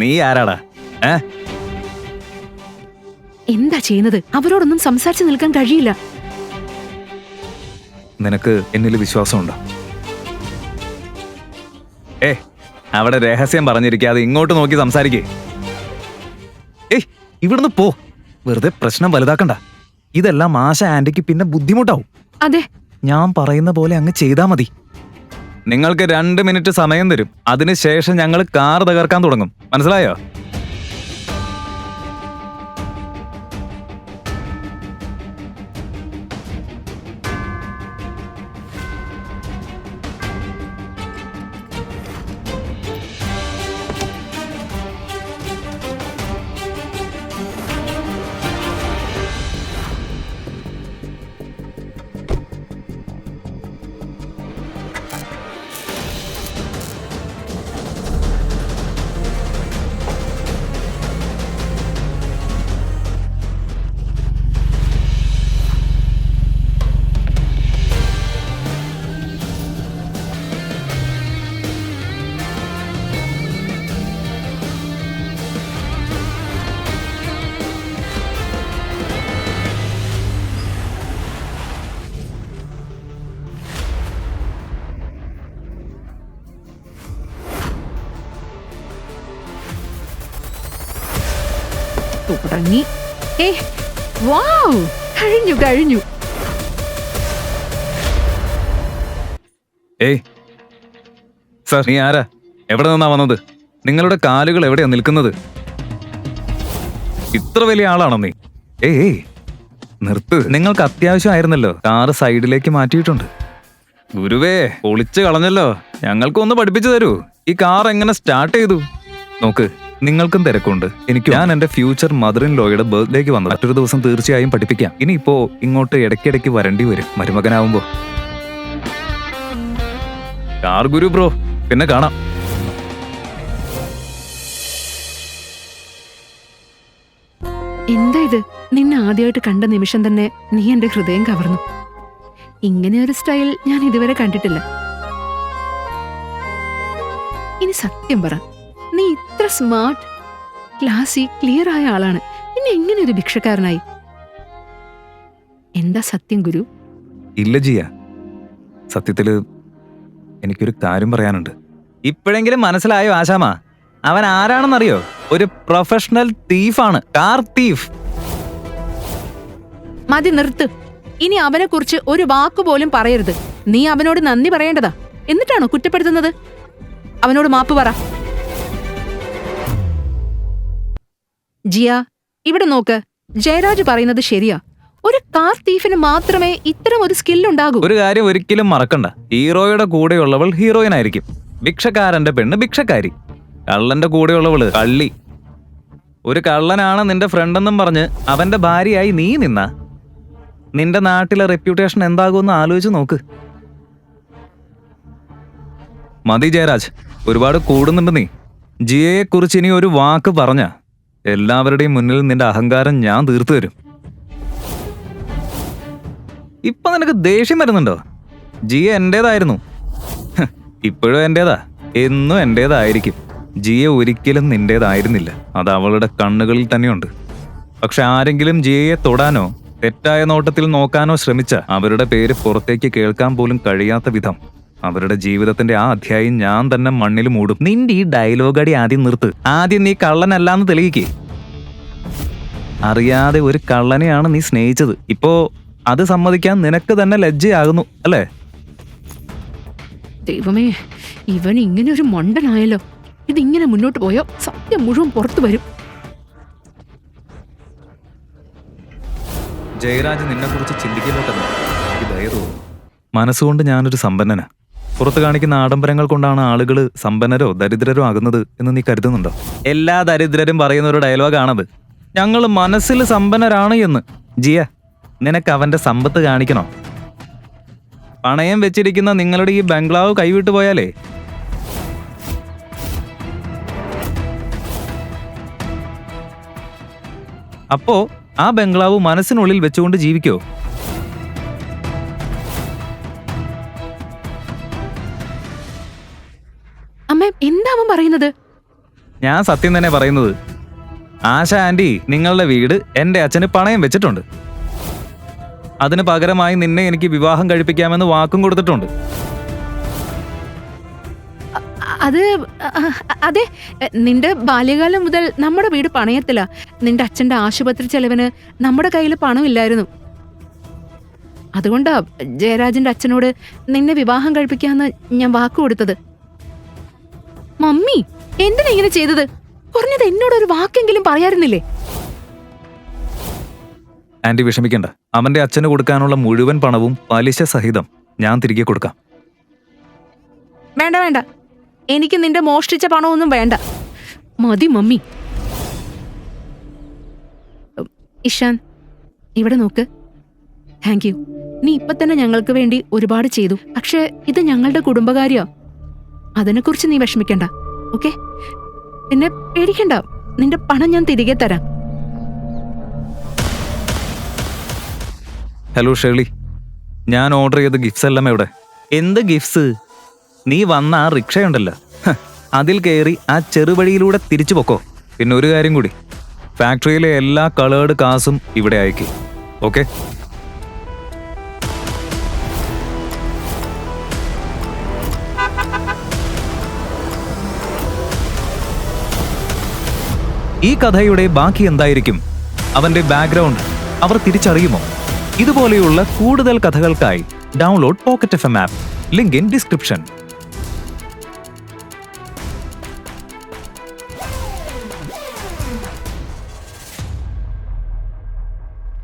നീ ആരാടാ? എന്താ ചെയ്യുന്നത്? അവരോടൊന്നും സംസാരിച്ചു നിൽക്കാൻ കഴിയില്ല. നിനക്ക് എന്നിൽ വിശ്വാസമുണ്ടോ? അവിടെ രഹസ്യം പറഞ്ഞിരിക്കാതെ ഇങ്ങോട്ട് നോക്കി സംസാരിക്കേ. ഇവിടുന്ന് പോ. വെറുതെ പ്രശ്നം വലുതാക്കണ്ട. ഇതെല്ലാം ആശ ആന്റിക്ക് പിന്നെ ബുദ്ധിമുട്ടാവും. അതെ, ഞാൻ പറയുന്ന പോലെ അങ്ങ് ചെയ്താ മതി. നിങ്ങൾക്ക് 2 മിനിറ്റ് സമയം തരും. അതിനുശേഷം ഞങ്ങൾ കാർ തകർക്കാൻ തുടങ്ങും. മനസ്സിലായോ? തുടങ്ങി. വാവ്, കഴിഞ്ഞു കഴിഞ്ഞു. സർ, നീ ആരാ? എവിടെ നിന്നാ വന്നത്? നിങ്ങളുടെ കാലുകൾ എവിടെയാ നിൽക്കുന്നത്? ഇത്ര വലിയ ആളാണോ നീ? നിർത്ത്. നിങ്ങൾക്ക് അത്യാവശ്യമായിരുന്നല്ലോ. കാറ് സൈഡിലേക്ക് മാറ്റിയിട്ടുണ്ട്. ഗുരുവേ, പൊളിച്ചു കളഞ്ഞല്ലോ. ഞങ്ങൾക്കൊന്ന് പഠിപ്പിച്ചു തരൂ. ഈ കാർ എങ്ങനെ സ്റ്റാർട്ട് ചെയ്തു? നോക്ക്, നിങ്ങൾക്കും തിരക്കുണ്ട്. എനിക്ക് ഞാൻ എന്റെ ഫ്യൂച്ചർ മദർ ഇൻ ലോയുടെ ബർത്ത്ഡേക്ക് വന്നത്. മറ്റൊരു ദിവസം തീർച്ചയായും പഠിപ്പിക്കാം. ഇനിയിപ്പോ ഇങ്ങോട്ട് ഇടയ്ക്കിടയ്ക്ക് വരേണ്ടി വരും മരുമകനാവുമ്പോ. കാർ ഗുരു ബ്രോ, പിന്നെ കാണാം. എന്താ ഇത്? നിന്നെ ആദ്യമായിട്ട് കണ്ട നിമിഷം തന്നെ നീ എന്റെ ഹൃദയം കവർന്നു. ഇങ്ങനെ ഒരു സ്റ്റൈൽ ഞാൻ ഇതുവരെ കണ്ടിട്ടില്ല. ഇനി സത്യം പറ, നീ ഇത്ര സ്മാർട്ട്, ക്ലാസി, ക്ലിയർ ആയ ആളാണ്. പിന്നെ എങ്ങനെ ഒരു ഭിക്ഷക്കാരനായി? എന്താ സത്യം ഗുരു? ഇല്ല ജിയ, സത്യത്തില് എനിക്കൊരു കാര്യം പറയാനുണ്ട്. ഇപ്പോഴെങ്കിലും മനസ്സിലായോ ആശാമ? അവൻ ആരാണെന്നറിയോ? ഒരു പ്രൊഫഷണൽ തീഫാണ്. Car thief. മതി, നിർത്ത്. ഇനി അവനെ കുറിച്ച് ഒരു വാക്കുപോലും പറയരുത്. നീ അവനോട് നന്ദി പറയേണ്ടതാ. എന്നിട്ടാണോ കുറ്റപ്പെടുത്തുന്നത്? അവനോട് മാപ്പ് പറ. ജിയ, ഇവിടെ നോക്ക്. ജയരാജ് പറയുന്നത് ശരിയാ. ഒരു കാർ തീഫിന് മാത്രമേ ഇത്തരം ഒരു സ്കില്ലുണ്ടാകൂ. ഒരു കാര്യം ഒരിക്കലും മറക്കണ്ട. ഹീറോയുടെ കൂടെയുള്ളവൾ ഹീറോയിൻ ആയിരിക്കും. ഭിക്ഷക്കാരന്റെ പെണ്ണ് ഭിക്ഷക്കാരി. കള്ളന്റെ കൂടെയുള്ളവള് കള്ളി. ഒരു കള്ളനാണ് നിന്റെ ഫ്രണ്ടെന്നും പറഞ്ഞ് അവന്റെ ഭാര്യയായി നീ നിന്ന നിന്റെ നാട്ടിലെ റെപ്യൂട്ടേഷൻ എന്താകുമെന്ന് ആലോചിച്ച് നോക്ക്. മതി ജയരാജ്, ഒരുപാട് കൂടുന്നുണ്ട് നീ. ജിയയെ കുറിച്ച് ഇനി ഒരു വാക്ക് പറഞ്ഞ എല്ലാവരുടെയും മുന്നിൽ നിന്റെ അഹങ്കാരം ഞാൻ തീർത്തു തരും. ഇപ്പൊ നിനക്ക് ദേഷ്യം വരുന്നുണ്ടോ? ജിയ എന്റേതായിരുന്നു, ഇപ്പോഴും എന്റേതാ, എന്നും എന്റേതായിരിക്കും. ജിയ ഒരിക്കലും നിന്റേതായിരുന്നില്ല. അത് അവളുടെ കണ്ണുകളിൽ തന്നെയുണ്ട്. പക്ഷെ ആരെങ്കിലും ജിയയെ തൊടാനോ തെറ്റായ നോട്ടത്തിൽ നോക്കാനോ ശ്രമിച്ച അവരുടെ പേര് പുറത്തേക്ക് കേൾക്കാൻ പോലും കഴിയാത്ത വിധം അവരുടെ ജീവിതത്തിന്റെ ആ അധ്യായം ഞാൻ തന്നെ മണ്ണിൽ മൂടും. നിന്റെ ഈ ഡയലോഗ് അടി ആദ്യം നിർത്ത്. ആദ്യം നീ കള്ളനല്ലാന്ന് തെളിയിക്കേ. അറിയാതെ ഒരു കള്ളനെയാണ് നീ സ്നേഹിച്ചത്. ഇപ്പോ അത് സമ്മതിക്കാൻ നിനക്ക് തന്നെ ലജ്ജയാകുന്നു അല്ലേ? ദൈവമേ, ഇവൻ ഇങ്ങനെ ഒരു മണ്ടനായല്ലോ. ഇതിങ്ങനെ മുന്നോട്ട് പോയോ സത്യം മുഴുവൻ പുറത്തു വരും. ജയരാജ് നിന്നെ കുറിച്ച് ചിന്തിക്കപ്പെട്ടല്ലോ. മനസ്സുകൊണ്ട് ഞാനൊരു സമ്പന്നനാ. പുറത്ത് കാണിക്കുന്ന ആഡംബരങ്ങൾ കൊണ്ടാണ് ആളുകൾ സമ്പന്നരോ ദരിദ്രരോ ആകുന്നത് എന്ന് നീ കരുതുന്നുണ്ടോ? എല്ലാ ദരിദ്രരും പറയുന്ന ഒരു ഡയലോഗാണത്. ഞങ്ങൾ മനസ്സിൽ സമ്പന്നരാണ് എന്ന്. ജിയ, നിനക്ക് അവന്റെ സമ്പത്ത് കാണിക്കണോ? പണയം വെച്ചിരിക്കുന്ന നിങ്ങളുടെ ഈ ബംഗ്ലാവ് കൈവിട്ടു പോയാലേ അപ്പോ ആ ബംഗ്ലാവ് മനസ്സിനുള്ളിൽ വെച്ചുകൊണ്ട് ജീവിക്കോ? അമ്മ, എന്താ അവൻ പറയുന്നത്? ഞാൻ സത്യം തന്നെ പറയുന്നത്. ആശ ആന്റി നിങ്ങളുടെ വീട് എന്റെ അച്ഛന് പണയം വെച്ചിട്ടുണ്ട്. അതിന് പകരമായി നിന്നെ എനിക്ക് വിവാഹം കഴിപ്പിക്കാമെന്ന് വാക്കും കൊടുത്തിട്ടുണ്ട്. അത് അതെ, നിന്റെ ബാല്യകാലം മുതൽ നമ്മുടെ വീട് പണയത്തില. നിന്റെ അച്ഛന്റെ ആശുപത്രി ചെലവിന് നമ്മുടെ കയ്യിൽ പണമില്ലായിരുന്നു. അതുകൊണ്ടാ ജയരാജന്റെ അച്ഛനോട് നിന്നെ വിവാഹം കഴിപ്പിക്കാന്ന് ഞാൻ വാക്ക് കൊടുത്തത്. മമ്മി എന്തിനാ ഇങ്ങനെ ചെയ്തത്? കുറഞ്ഞത് എന്നോടൊരു വാക്കെങ്കിലും പറയാറുന്നില്ലേ? ആന്റി വിഷമിക്കണ്ട. അവന്റെ അച്ഛന് കൊടുക്കാനുള്ള മുഴുവൻ പണവും പലിശ സഹിതം ഞാൻ തിരികെ കൊടുക്കാം. വേണ്ട വേണ്ട, എനിക്ക് നിന്റെ മോഷ്ടിച്ച പണമൊന്നും വേണ്ട. മതി മമ്മി. ഇഷാൻ, ഇവിടെ നോക്ക്. Thank you. നീ ഇപ്പൊ തന്നെ ഞങ്ങൾക്ക് വേണ്ടി ഒരുപാട് ചെയ്തു. പക്ഷെ ഇത് ഞങ്ങളുടെ കുടുംബകാര്യാ. അതിനെക്കുറിച്ച് നീ വിഷമിക്കണ്ട, ഓക്കെ? പിന്നെ പേടിക്കണ്ട, നിന്റെ പണം ഞാൻ തിരികെ തരാം. ഹലോ ഷേർലി, ഞാൻ ഓർഡർ ചെയ്ത ഗിഫ്റ്റ്സ് എല്ലാം എവിടെ? എന്ത് ഗിഫ്റ്റ്സ്? നീ വന്ന ആ റിക്ഷയുണ്ടല്ലോ, അതിൽ കയറി ആ ചെറുവഴിയിലൂടെ തിരിച്ചു പൊക്കോ. പിന്നെ ഒരു കാര്യം കൂടി, ഫാക്ടറിയിലെ എല്ലാ കളേർഡ് കാസും ഇവിടെ അയക്കി, ഓക്കെ? ഈ കഥയുടെ ബാക്കി എന്തായിരിക്കും? അവന്റെ ബാക്ക്ഗ്രൗണ്ട് അവർ തിരിച്ചറിയുമോ? ഇതുപോലെയുള്ള കൂടുതൽ കഥകൾക്കായി download pocket FM app. Link in description.